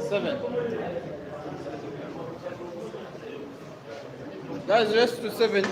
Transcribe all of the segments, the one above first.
Seven. Guys, rest to 7.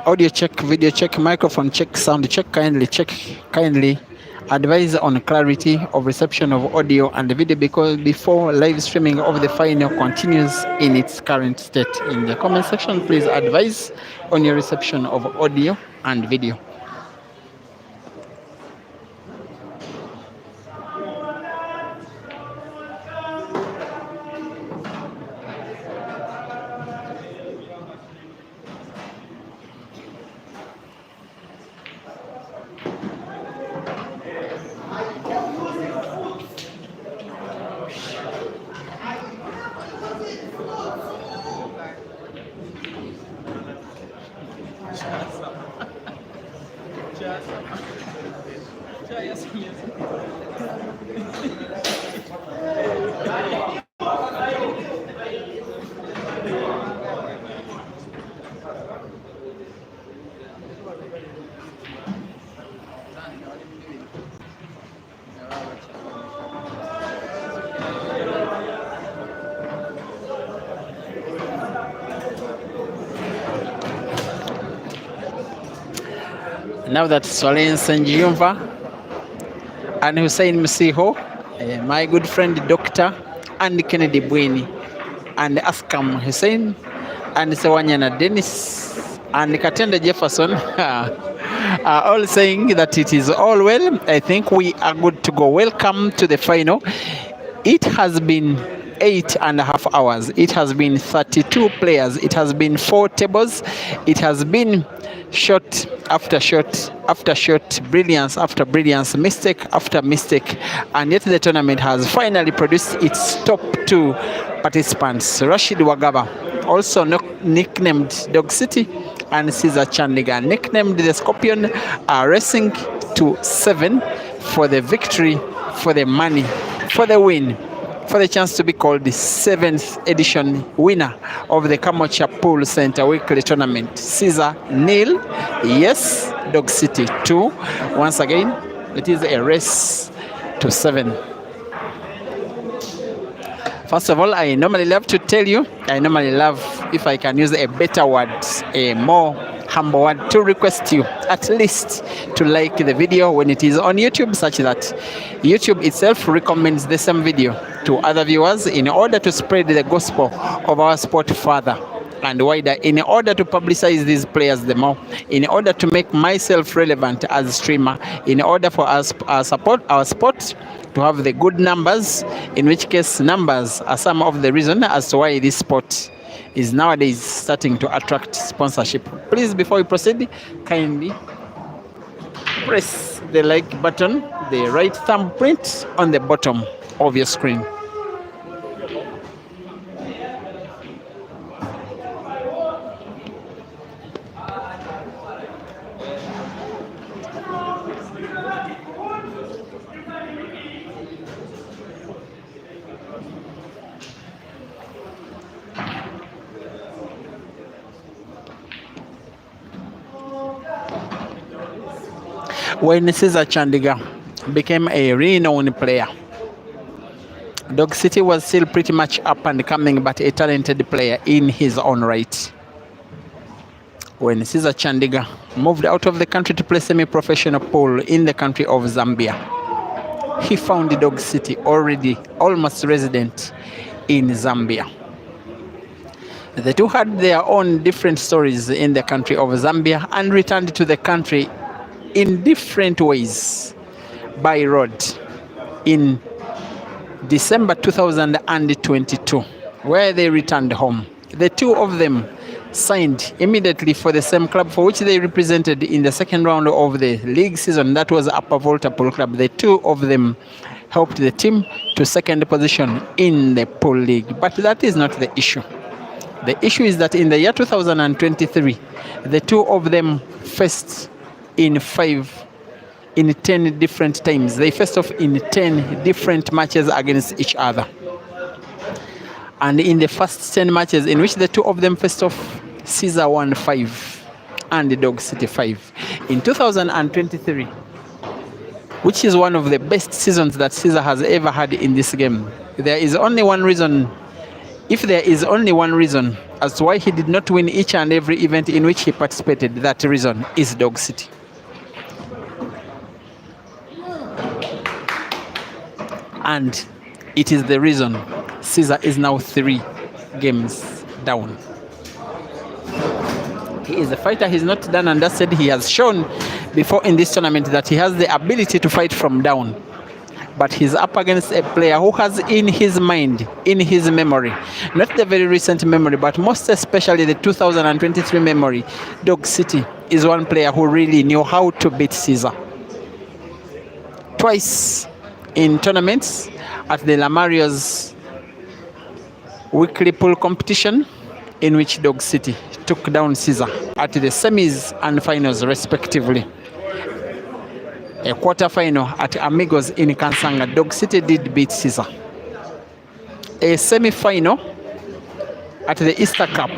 Audio check, video check, microphone check, sound check. Kindly advise on clarity of reception of audio and video because before live streaming of the final continues in its current state. In the comment section, please advise on your reception of audio and video. Now that Solen Senjumva and Hussein Msiho, my good friend Dr. and Kennedy Bweni, and Askam Hussein, and Sewanyana Dennis, and Katenda Jefferson are all saying that it is all well. I think we are good to go. Welcome to the final. It has been 8.5 hours. It has been 32 players. It has been 4 tables. It has been shot after shot after shot, brilliance after brilliance, mistake after mistake, and yet the tournament has finally produced its top 2 participants. Rashid Wagaba, also nicknamed Dog City, and Cesar Chandiga, nicknamed the Scorpion, are racing to 7 for the victory, for the money, for the win, for the chance to be called the 7th edition winner of the KAMWOKYA Pool Center Weekly Tournament. Cesar nil, yes, Dog City 2. Once again, it is a race to 7. First of all, I normally love to tell you, I normally love, if I can use a better word, a more humble word, to request you at least to like the video when it is on YouTube, such that YouTube itself recommends the same video to other viewers in order to spread the gospel of our sport further and wider, in order to publicize these players the more, in order to make myself relevant as a streamer, in order for us, our sport to have the good numbers, in which case numbers are some of the reason as to why this sport is nowadays starting to attract sponsorship. Please, before we proceed, kindly press the like button, the right thumbprint on the bottom of your screen. When Cesar Chandiga became a renowned player, Dog City was still pretty much up and coming, but a talented player in his own right. When Cesar Chandiga moved out of the country to play semi-professional pool in the country of Zambia, he found Dog City already almost resident in Zambia. The two had their own different stories in the country of Zambia and returned to the country in different ways by road in December 2022, where they returned home. The two of them signed immediately for the same club for which they represented in the second round of the league season. That was Upper Volta Pool Club. The two of them helped the team to second position in the pool league. But that is not the issue. The issue is that in the year 2023, the two of them faced in 10 different times. They faced off in 10 different matches against each other. And in the first 10 matches in which the two of them faced off, Cesar won 5 and the Dog City 5. In 2023, which is one of the best seasons that Cesar has ever had in this game, there is only one reason, if there is only one reason as to why he did not win each and every event in which he participated, that reason is Dog City. And it is the reason Cesar is now 3 games down. He is a fighter. He's not done and dusted. He has shown before in this tournament that he has the ability to fight from down. But he's up against a player who has in his mind, in his memory, not the very recent memory, but most especially the 2023 memory, Dog City is one player who really knew how to beat Cesar. Twice in tournaments at the Lamario's weekly pool competition, in which Dog City took down Cesar at the semis and finals respectively. A quarter-final at Amigos in Kansanga, Dog City did beat Cesar. A semi-final at the Easter Cup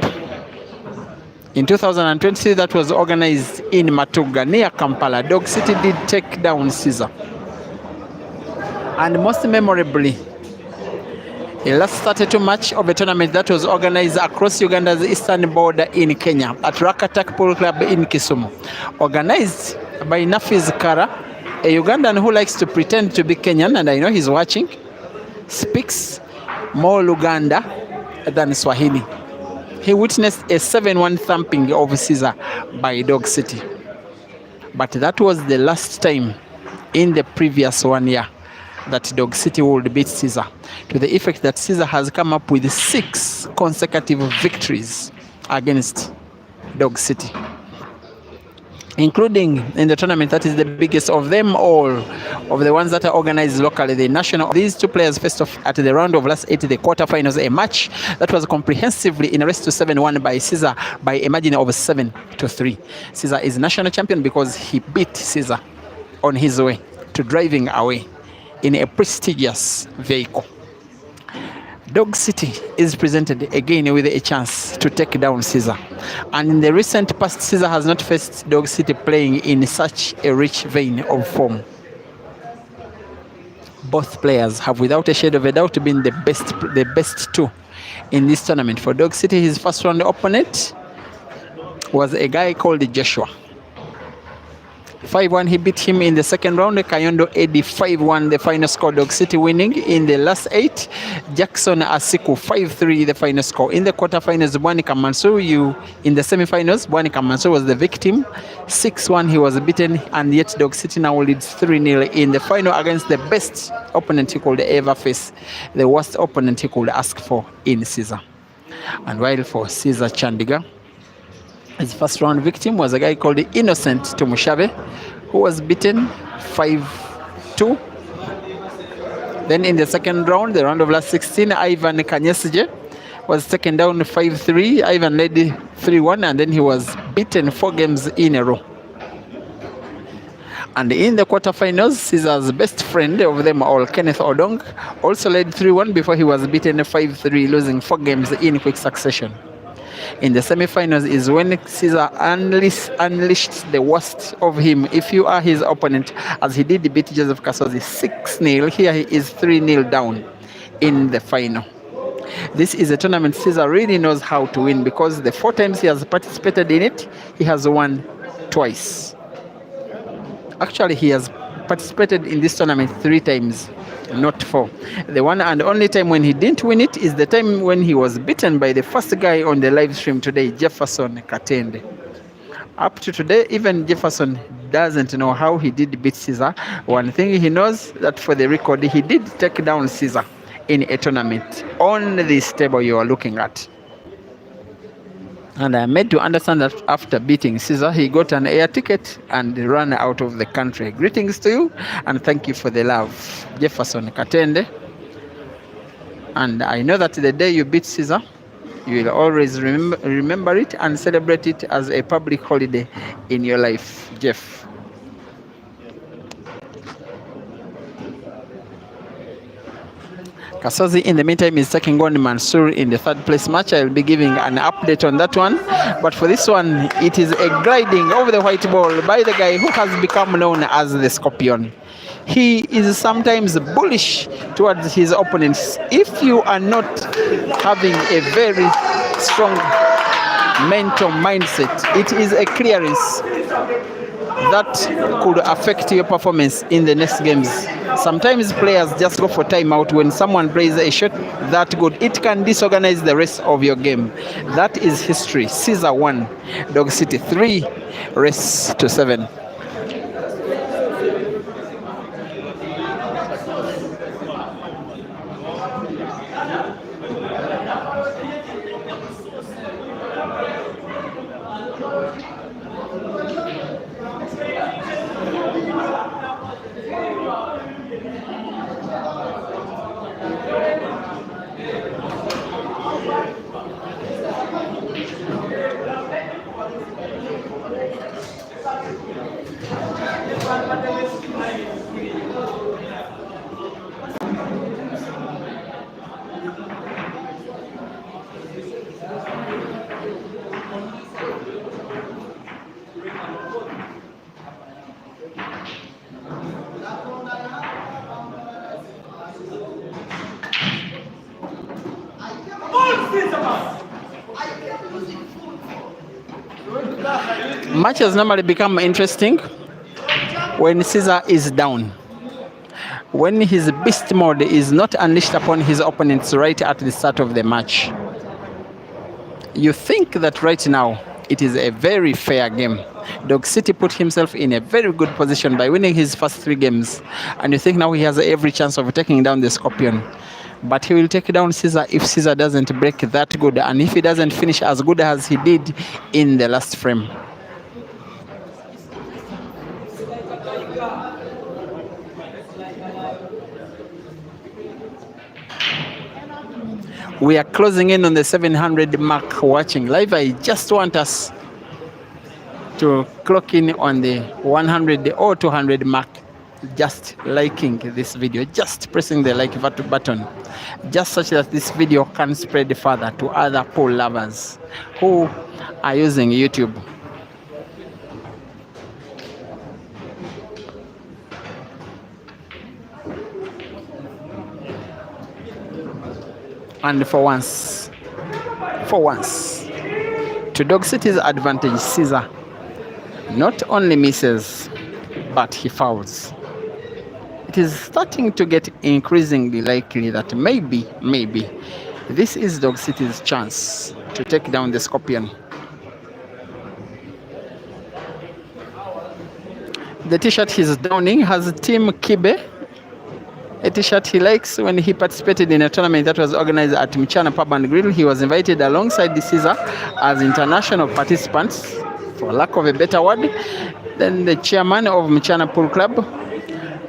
in 2020 that was organized in Matuga near Kampala, Dog City did take down Cesar. And most memorably, the last 32 match of a tournament that was organized across Uganda's eastern border in Kenya at Rakatak Pool Club in Kisumu, organized by Nafi's Kara, a Ugandan who likes to pretend to be Kenyan, and I know he's watching, speaks more Luganda than Swahili. He witnessed a 7-1 thumping of Cesar by Dog City. But that was the last time in the previous 1 year that Dog City would beat Cesar, to the effect that Cesar has come up with 6 consecutive victories against Dog City, including in the tournament that is the biggest of them all, of the ones that are organized locally, the national. These two players faced off at the round of last 8, the quarterfinals, a match that was comprehensively in a race to 7-1 by Cesar by a margin of 7-3. Cesar is national champion because he beat Cesar on his way to driving away in a prestigious vehicle. Dog City is presented again with a chance to take down Cesar. And in the recent past, Cesar has not faced Dog City playing in such a rich vein of form. Both players have without a shade of a doubt been the best two in this tournament. For Dog City, his first round opponent was a guy called Joshua. 5-1, he beat him in the second round. Kayondo Eddie 5-1, the final score, Dog City winning. In the last 8, Jackson Asiku 5-3, the final score. In the quarterfinals, Bwanika Mansur, in the semifinals, Bwanika Mansur was the victim. 6-1, he was beaten, and yet Dog City now leads 3-0 in the final against the best opponent he could ever face, the worst opponent he could ask for in Cesar. And while for Cesar Chandiga, his first round victim was a guy called Innocent Tumushabe, who was beaten 5-2. Then in the second round, the round of last 16, Ivan Kanyesije was taken down 5-3. Ivan led 3-1, and then he was beaten 4 games in a row. And in the quarterfinals, Cesar's best friend of them all, Kenneth Odong, also led 3-1 before he was beaten 5-3, losing 4 games in quick succession. In the semifinals is when Cesar unleashed the worst of him. If you are his opponent, as he did beat Joseph Kasozi 6-0, here he is 3-0 down in the final. This is a tournament Cesar really knows how to win, because the 4 times he has participated in it, he has won twice. Actually, he has participated in this tournament 3 times, not 4. The one and only time when he didn't win it is the time when he was beaten by the first guy on the live stream today, Jefferson Katende. Up to today, even Jefferson doesn't know how he did beat Cesar. One thing he knows, that for the record, he did take down Cesar in a tournament on this table you are looking at. And I am made to understand that after beating Cesar, he got an air ticket and ran out of the country. Greetings to you, and thank you for the love, Jefferson Katende. And I know that the day you beat Cesar, you will always remember it and celebrate it as a public holiday in your life, Jeff. Kasozi, in the meantime, is taking on Mansour in the 3rd place match. I will be giving an update on that one. But for this one, it is a gliding over the white ball by the guy who has become known as the Scorpion. He is sometimes bullish towards his opponents. If you are not having a very strong mental mindset, it is a clearance that could affect your performance in the next games. Sometimes players just go for timeout when someone plays a shot that good. It can disorganize the rest of your game. That is history. Cesar 1, Dog City 3, race to 7. Matches normally become interesting when Cesar is down, when his beast mode is not unleashed upon his opponents right at the start of the match, you think that right now it is a very fair game. Dog City put himself in a very good position by winning his first 3 games, and you think now he has every chance of taking down the Scorpion. But he will take down Cesar if Cesar doesn't break that good, and if he doesn't finish as good as he did in the last frame. We are closing in on the 700 mark watching live. I just want us to clock in on the 100 or 200 mark, just liking this video, just pressing the like button, just such that this video can spread further to other pool lovers who are using YouTube. And for once, to Dog City's advantage, Cesar not only misses, but he fouls. It is starting to get increasingly likely that maybe, this is Dog City's chance to take down the Scorpion. The t-shirt he's donning has Team Kibe, a t-shirt he likes. When he participated in a tournament that was organized at Mchana Pub and Grill, he was invited alongside the Cesar as international participants, for lack of a better word. Then the chairman of Mchana Pool Club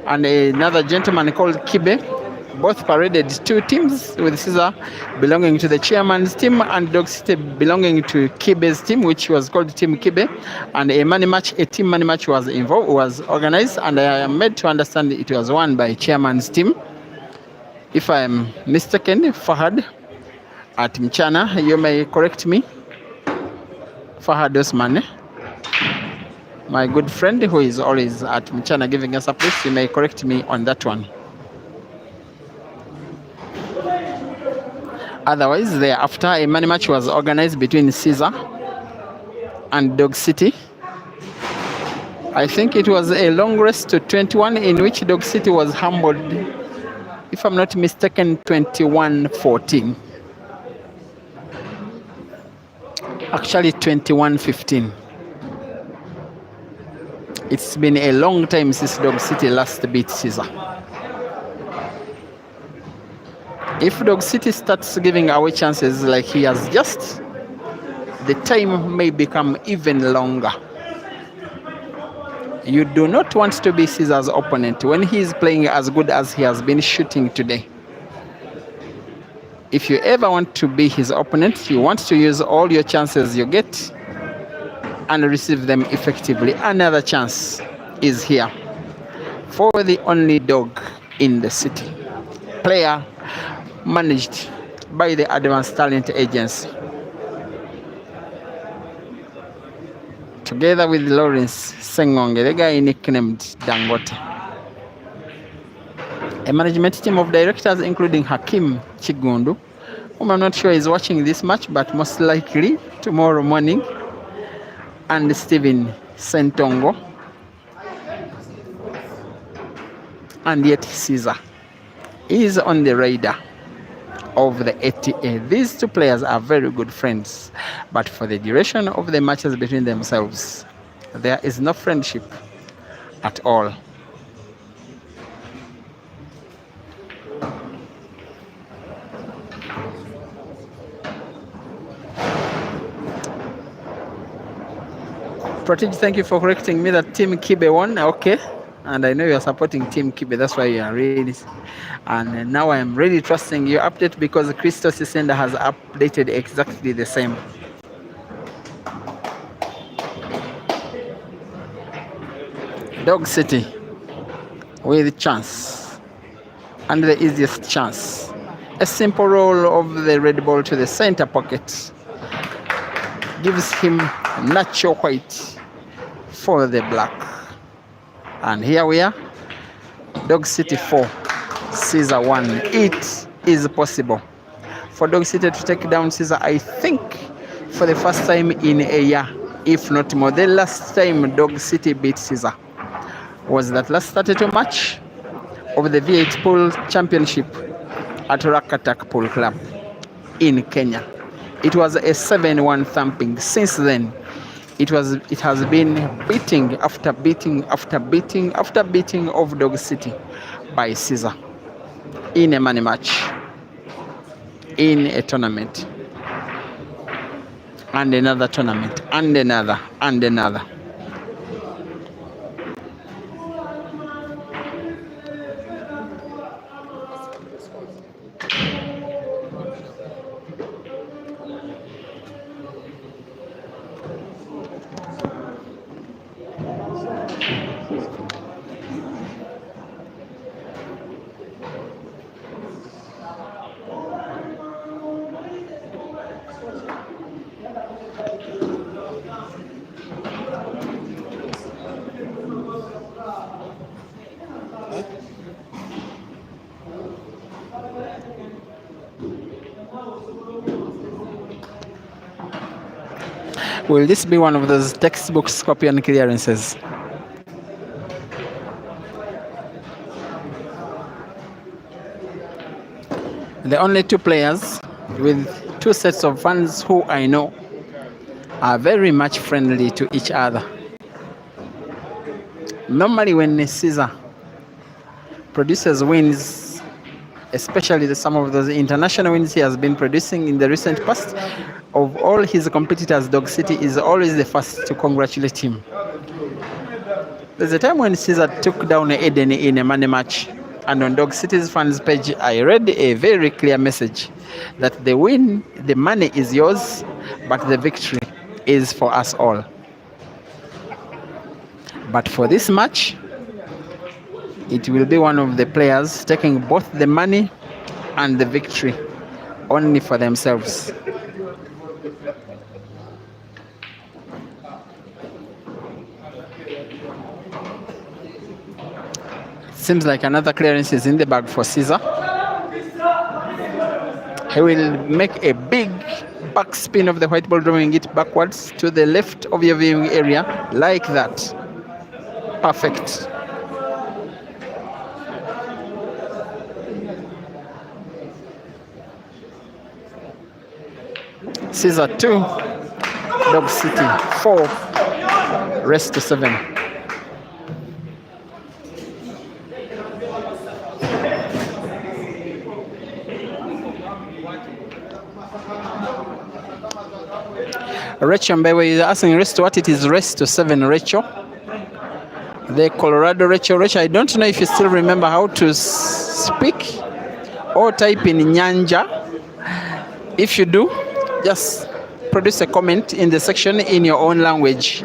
and another gentleman called Kibe both paraded 2 teams, with Cesar belonging to the chairman's team and Dog City belonging to Kibe's team, which was called Team Kibe. And a team money match was organized, and I am made to understand it was won by chairman's team. If I am mistaken, Fahad at Mchana, you may correct me. Fahad Osman, my good friend who is always at Mchana giving us a push, you may correct me on that one. Otherwise, thereafter, a money match was organized between Cesar and Dog City. I think it was a long race to 21, in which Dog City was humbled, if I'm not mistaken, 21-14. Actually, 21-15. It's been a long time since Dog City last beat Cesar. If Dog City starts giving away chances like he has just, the time may become even longer. You do not want to be Cesar's opponent when he is playing as good as he has been shooting today. If you ever want to be his opponent, you want to use all your chances you get and receive them effectively. Another chance is here for the only dog in the city. Player managed by the Advanced Talent Agency, together with Lawrence Sengonge, the guy nicknamed Dangote. A management team of directors including Hakim Chigundu, whom I'm not sure is watching this match, but most likely tomorrow morning, and Stephen Sentongo, and yet Cesar is on the radar of the ATA. These 2 players are very good friends, but for the duration of the matches between themselves, there is no friendship at all. Protege, thank you for correcting me that Team Kibe won. Okay. And I know you are supporting Team Kibe, that's why you are really. And now I am really trusting your update, because Christos Sender has updated exactly the same. Dog City with chance, and the easiest chance. A simple roll of the red ball to the center pocket gives him natural white for the black. And here we are, Dog City 4, Cesar 1. It is possible for Dog City to take down Cesar, I think, for the first time in a year, if not more. The last time Dog City beat Cesar was that last 32 match of the V8 Pool Championship at Rakatak Pool Club in Kenya. It was a 7-1 thumping. Since then, it has been beating after beating after beating after beating of Dog City by Cesar in a money match, in a tournament, and another tournament, and another, and another. Will this be one of those textbook Scorpion clearances? The only two players with two sets of fans who I know are very much friendly to each other. Normally when Cesar produces wins, especially some of those international wins he has been producing in the recent past, of all his competitors, Dog City is always the first to congratulate him. There's a time when Cesar took down Eden in a money match, and on Dog City's fans page I read a very clear message that the win, the money is yours, but the victory is for us all. But for this match, it will be one of the players taking both the money and the victory only for themselves. Seems like another clearance is in the bag for Cesar. He will make a big back spin of the white ball, drawing it backwards to the left of your viewing area, like that. Perfect. Cesar 2, Dog City 4, rest to 7. Rachel Mbewe is asking rest what it is, rest to 7, Rachel. The Colorado Rachel. I don't know if you still remember how to speak or type in Nyanja. If you do, just produce a comment in the section in your own language.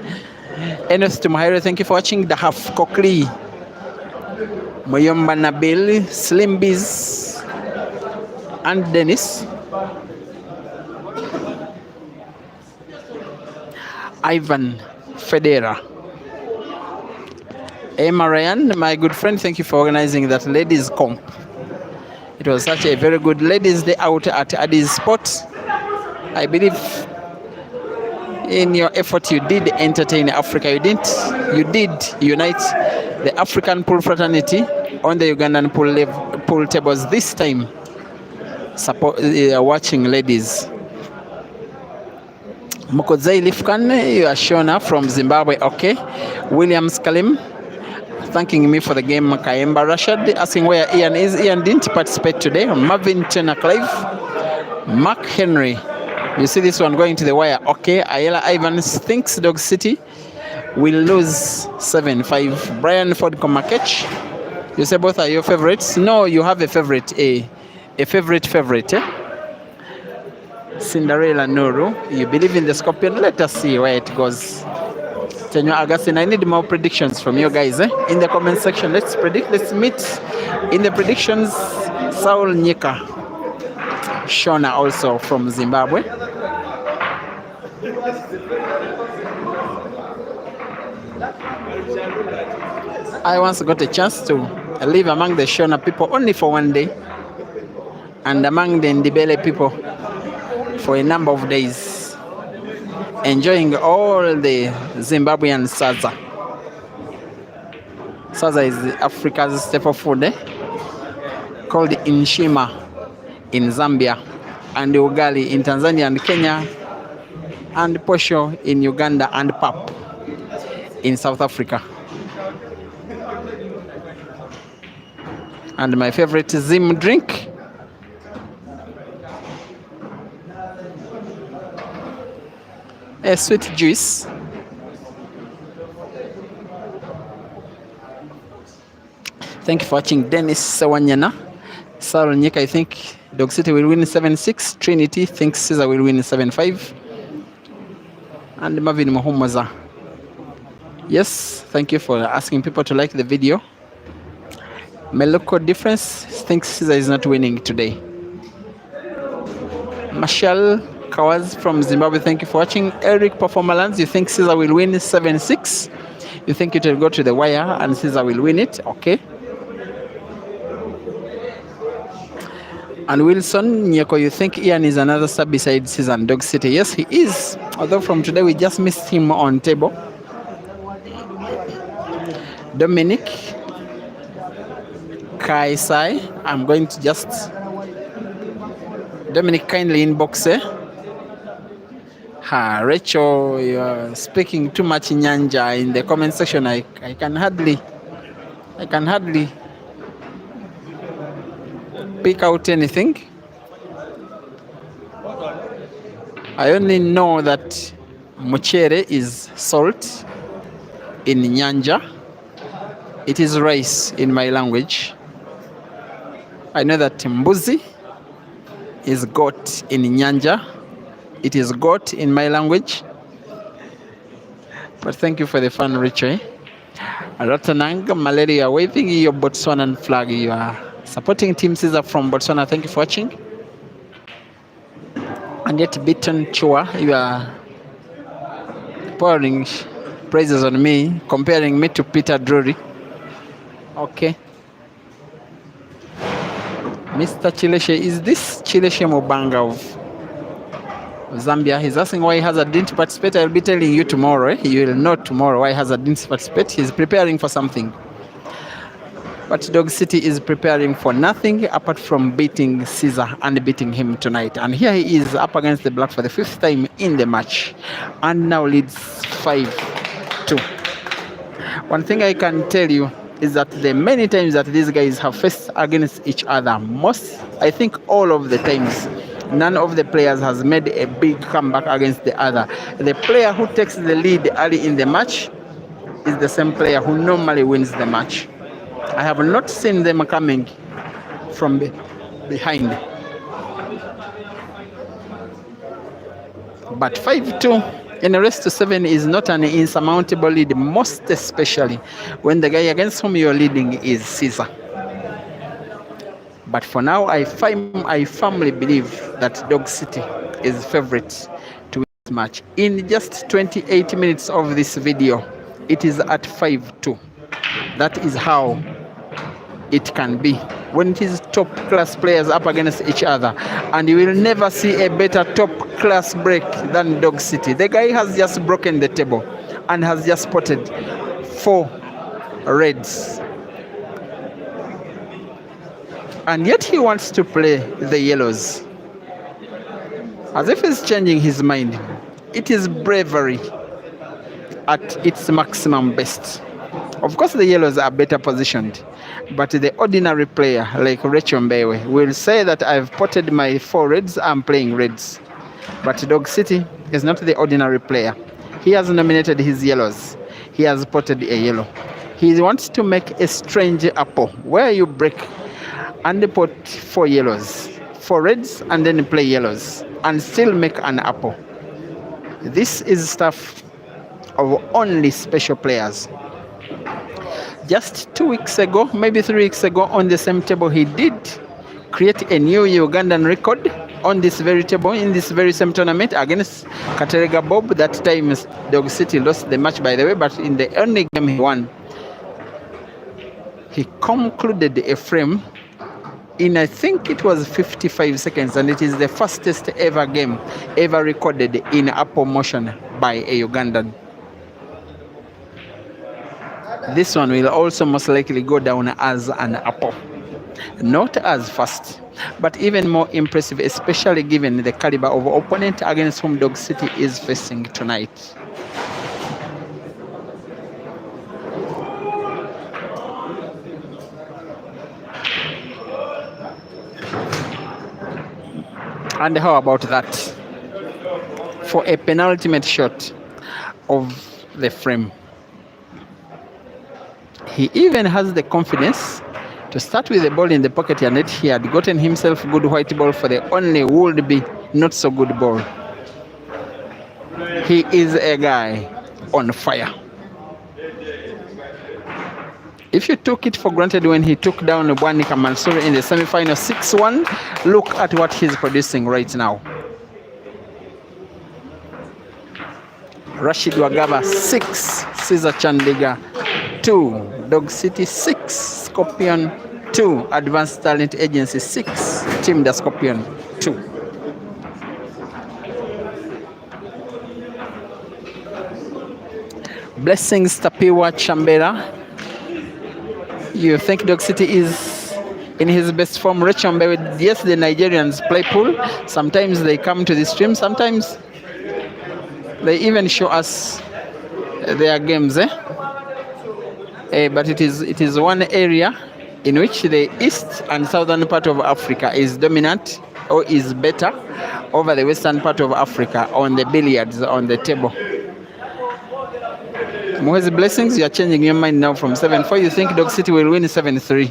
Enos Tumuhairo, thank you for watching. Dahaf Kokli, Moyomba Nabil, Slimbiz, and Dennis. Ivan Federa. Emma Ryan, my good friend, thank you for organizing that ladies comp. It was such a very good ladies day out at Addis Sport. I believe in your effort you did entertain Africa. You did unite the African pool fraternity on the Ugandan pool tables this time. Watching ladies. Mokozei Lifkan, you are Shona from Zimbabwe. Okay. Williams Kalim, thanking me for the game. Kayemba Rashid asking where Ian is. Ian didn't participate today. Marvin Turner Clive, Mark Henry. You see this one going to the wire. Okay. Ayala Evans thinks Dog City will lose 7-5. Brian Ford Komakech, you say both are your favorites. No, you have a favorite. A favorite. Cinderella Nuru, you believe in the Scorpion? Let us see where it goes. Tenyo Augustine, I need more predictions from you guys in the comment section. Let's predict. Let's meet in the predictions. Saul Nyika, Shona also from Zimbabwe. I once got a chance to live among the Shona people only for one day, and among the Ndibele people for a number of days, enjoying all the Zimbabwean salsa. Cesar is Africa's staple food, called inshima in Zambia, and ugali in Tanzania and Kenya, and posho in Uganda, and pap in South Africa. And my favorite Zim drink, a sweet juice. Thank you for watching. Dennis Sewanyana. Sarah Nyeka, I think Dog City will win 7-6. Trinity thinks Cesar will win 7-5. And Marvin Mohomaza. Yes, thank you for asking people to like the video. Meloko Difference thinks Cesar is not winning today. Marshall Kawaz from Zimbabwe, thank you for watching. Eric Performalans, you think Cesar will win 7-6. You think it will go to the wire and Cesar will win it. Okay. And Wilson Nyeko, you think Ian is another sub beside Cesar and Dog City? Yes, he is. Although from today we just missed him on table. Dominic Kaisai, I'm going to just Dominic kindly inbox. Rachel, you're speaking too much in Nyanja in the comment section. I can hardly pick out anything. I only know that muchere is salt in Nyanja. It is rice in my language. I know that mbuzi is goat in Nyanja. It is goat in my language. But thank you for the fun, Richie. Rotanang, Malaria, waving your Botswanan flag. You are supporting Team Cesar from Botswana. Thank you for watching. And yet, Beaton Chua, you are pouring praises on me, comparing me to Peter Drury. Okay. Mr. Chileshe, is this Chileshe Mubanga of Zambia? He's asking why Hazard didn't participate. I'll be telling you tomorrow. You will know tomorrow why Hazard didn't participate. He's preparing for something. But Dog City is preparing for nothing apart from beating Cesar and beating him tonight. And here he is up against the Black for the 5th time in the match. And now leads 5-2. One thing I can tell you is that the many times that these guys have faced against each other, I think all of the times, none of the players has made a big comeback against the other. The player who takes the lead early in the match is the same player who normally wins the match. I have not seen them coming from behind. But 5-2 in a race to 7 is not an insurmountable lead, most especially when the guy against whom you're leading is Cesar. But for now, I firmly believe that Dog City is favorite to win this match. In just 28 minutes of this video, it is at 5-2. That is how it can be when it is top class players up against each other, and you will never see a better top class break than Dog City. The guy has just broken the table and has just spotted 4 reds, and yet he wants to play the yellows as if he's changing his mind. It is bravery at its maximum best. Of course, the yellows are better positioned, but the ordinary player like Rachel Mbewe will say that I've potted my 4 reds, I'm playing reds. But Dog City is not the ordinary player. He has nominated his yellows. He has potted a yellow. He wants to make a strange apple where you break and put 4 yellows, 4 reds, and then play yellows and still make an apple. This is stuff of only special players. Just 2 weeks ago, maybe 3 weeks ago, on the same table, he did create a new Ugandan record on this very table, in this very same tournament against Katerega Bob. That time, Dog City lost the match, by the way, but in the only game he won, he concluded a frame in, I think it was 55 seconds, and it is the fastest ever game ever recorded in apple motion by a Ugandan. This one will also most likely go down as an apple. Not as fast, but even more impressive, especially given the caliber of opponent against whom Dog City is facing tonight. And how about that? For a penultimate shot of the frame. He even has the confidence to start with the ball in the pocket, and yet he had gotten himself good white ball for the only would-be not so good ball. He is a guy on fire. If you took it for granted when he took down Bwanika Mansour in the semi-final 6-1, look at what he's producing right now. Rashid Wagaba 6, Cesar Chandiga 2, Dog City 6, Scorpion 2, Advanced Talent Agency 6, Team the Scorpion 2. Blessings Tapiwa Chambera. You think Dog City is in his best form? Rechambere, yes, the Nigerians play pool. Sometimes they come to the stream, sometimes they even show us their games, but it is one area in which the east and southern part of Africa is dominant or is better over the western part of Africa on the billiards, on the table. Mwezi Blessings, you are changing your mind now from 7-4. You think Dog City will win 7-3.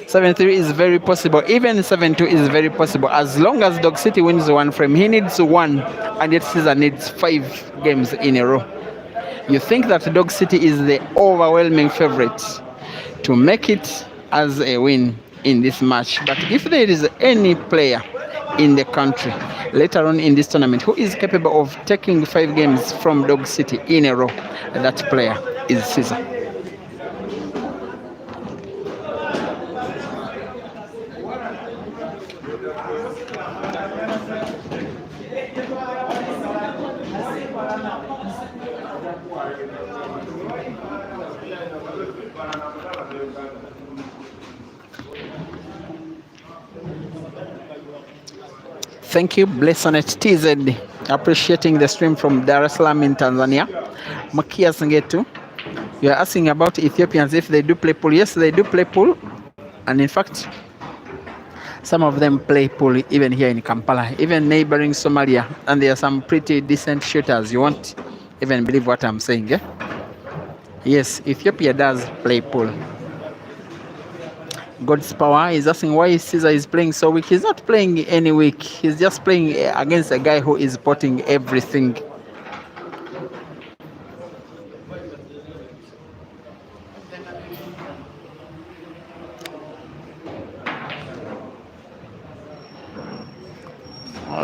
7-3 is very possible. Even 7-2 is very possible. As long as Dog City wins one frame, he needs one, and yet Cesar needs 5 games in a row. You think that Dog City is the overwhelming favorite to make it as a win in this match. But if there is any player in the country later on in this tournament who is capable of taking 5 games from Dog City in a row, that player is Cesar. Thank you, Blessonet TZ, appreciating the stream from Dar es Salaam in Tanzania. Makia Sangetu, you are asking about Ethiopians if they do play pool. Yes, they do play pool, and in fact, some of them play pool even here in Kampala, even neighboring Somalia, and there are some pretty decent shooters. You won't even believe what I'm saying, Yes, Ethiopia does play pool. God's Power is asking why Cesar is playing so weak. He's not playing any weak. He's just playing against a guy who is potting everything.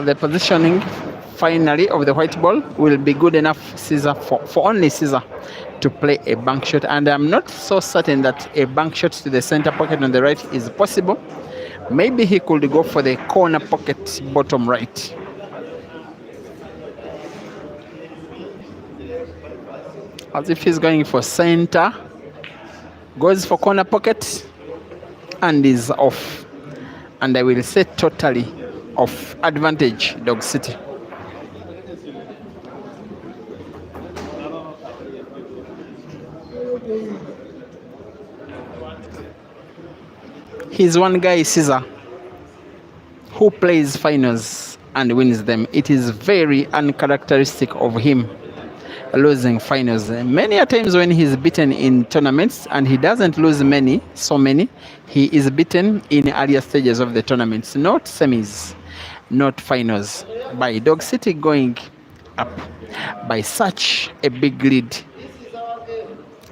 The positioning finally of the white ball will be good enough Cesar for only Cesar to play a bank shot, and I'm not so certain that a bank shot to the center pocket on the right is possible. Maybe he could go for the corner pocket bottom right. As if he's going for center, goes for corner pocket, and is off. And I will say totally off. Advantage, Dog City. He's one guy, Cesar, who plays finals and wins them. It is very uncharacteristic of him losing finals. Many a times when he's beaten in tournaments, and he doesn't lose so many, he is beaten in earlier stages of the tournaments, not semis, not finals. By Dog City going up by such a big lead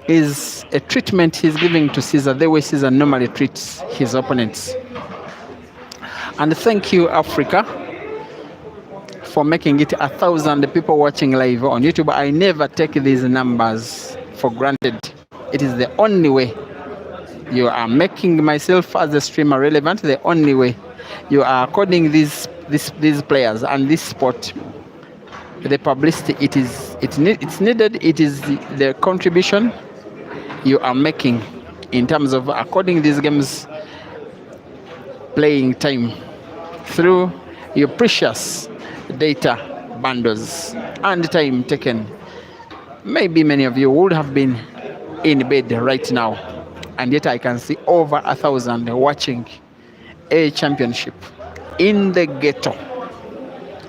is a treatment he's giving to Cesar, the way Cesar normally treats his opponents. And thank you, Africa, for making it 1,000 people watching live on YouTube. I never take these numbers for granted. It is the only way. You are making myself as a streamer relevant. The only way. You are according these players and this sport the publicity it's needed. It is the contribution you are making in terms of according these games playing time through your precious data bundles and time taken. Maybe many of you would have been in bed right now, and yet I can see over 1,000 watching a championship in the ghetto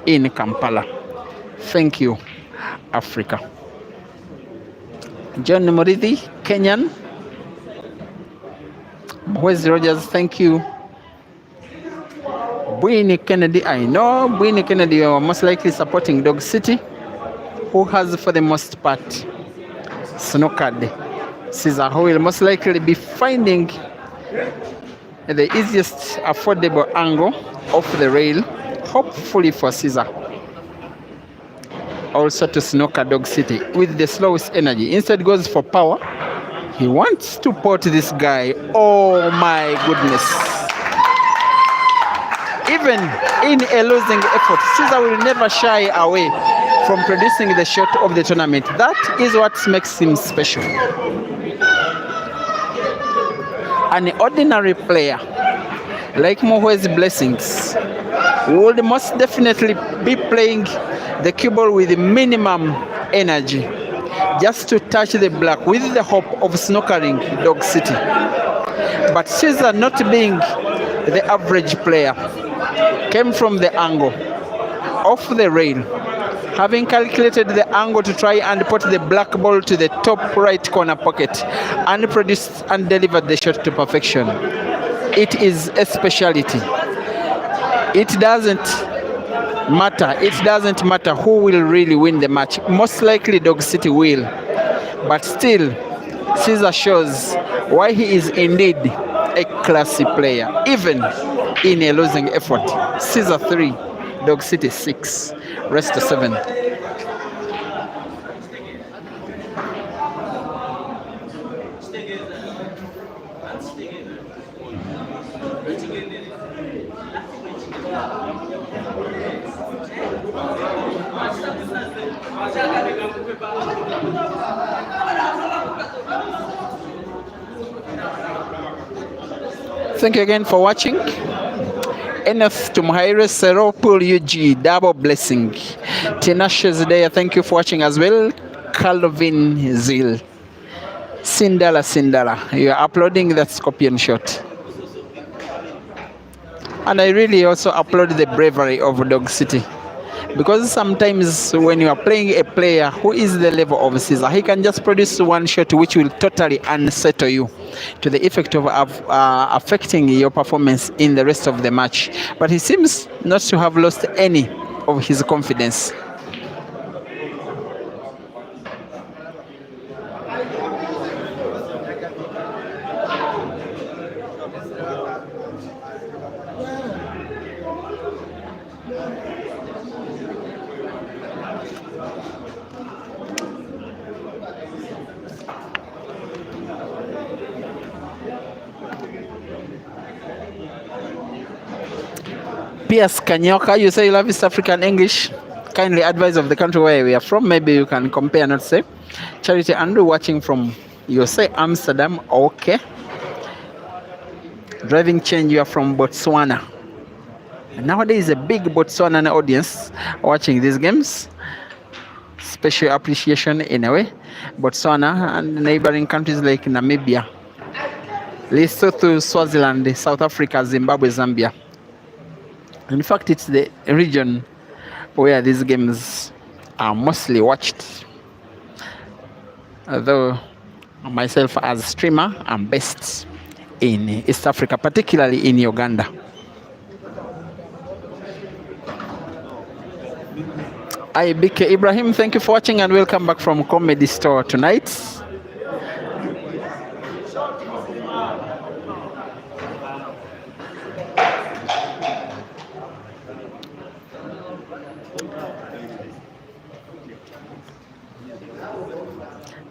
in Kampala. Thank you, Africa. John Murithi, Kenyan. Where's Rogers? Thank you. Bwini Kennedy, I know. Bwini Kennedy, you're most likely supporting Dog City, who has for the most part snookered Cesar, who will most likely be finding the easiest affordable angle off the rail, hopefully for Cesar. Also to snooker Dog City with the slowest energy. Instead goes for power. He wants to pot this guy. Oh my goodness. Even in a losing effort, Cesar will never shy away from producing the shot of the tournament. That is what makes him special. An ordinary player like Mohue's Blessings would most definitely be playing the cue ball with minimum energy, just to touch the black with the hope of snookering Dog City. But Cesar, not being the average player, came from the angle, off the rail, having calculated the angle to try and put the black ball to the top right corner pocket and produced and delivered the shot to perfection. It is a speciality. It doesn't matter who will really win the match. Most likely Dog City will. But still, Cesar shows why he is indeed a classy player, even in a losing effort. Cesar 3, Dog City 6, rest 7. Thank you again for watching. Enough to Muhaire Sero Pool UG, double blessing. Tinashes there, thank you for watching as well. Calvin Zil. Sindala, you are uploading that scorpion shot. And I really also upload the bravery of Dog City. Because sometimes when you are playing a player who is the level of Cesar, he can just produce one shot which will totally unsettle you to the effect of affecting your performance in the rest of the match. But he seems not to have lost any of his confidence. Piers Kanyoka, you say you love East African English. Kindly advise of the country where we are from. Maybe you can compare, not say. Charity Andrew watching from, you say Amsterdam. Okay. Driving change, you are from Botswana. Nowadays, a big Botswana audience watching these games. Special appreciation in a way. Botswana and neighboring countries like Namibia, Lesotho, Swaziland, South Africa, Zimbabwe, Zambia. In fact, it's the region where these games are mostly watched. Although myself as streamer, I'm based in East Africa, particularly in Uganda. IBK Ibrahim, thank you for watching and welcome back from Comedy Store tonight.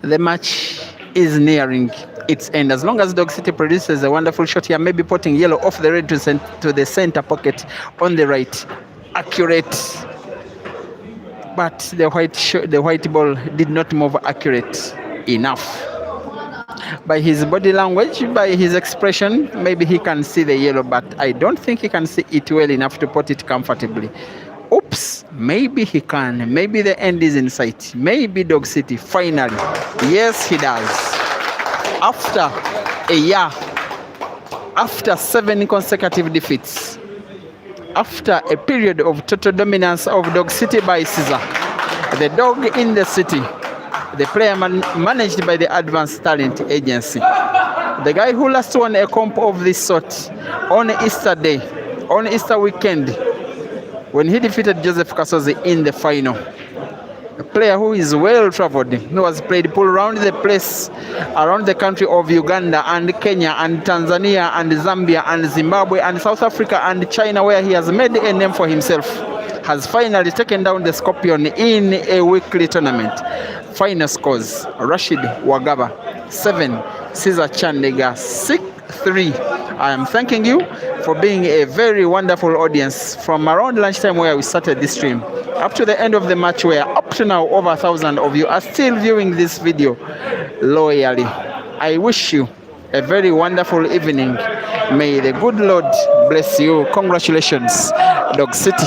The match is nearing its end. As long as Dog City produces a wonderful shot here, maybe putting yellow off the red to the center pocket on the right. Accurate. But the white ball did not move accurate enough. By his body language, by his expression, maybe he can see the yellow, but I don't think he can see it well enough to put it comfortably. Oops, maybe he can. Maybe the end is in sight. Maybe Dog City, finally. Yes, he does. After a year, after 7 consecutive defeats, after a period of total dominance of Dog City by Cesar, the dog in the city, the player managed by the Advanced Talent Agency, the guy who last won a comp of this sort on Easter Day, on Easter weekend, when he defeated Joseph Kasozi in the final. A player who is well traveled, who has played pool around the place, around the country of Uganda and Kenya and Tanzania and Zambia and Zimbabwe and South Africa and China, where he has made a name for himself, has finally taken down the Scorpion in a weekly tournament. Final scores: Rashid Wagaba 7, Cesar Chandiga 6-3. I am thanking you for being a very wonderful audience from around lunchtime where we started this stream up to the end of the match, where up to now over 1,000 of you are still viewing this video loyally. I wish you a very wonderful evening. May the good Lord bless you. Congratulations, Dog City.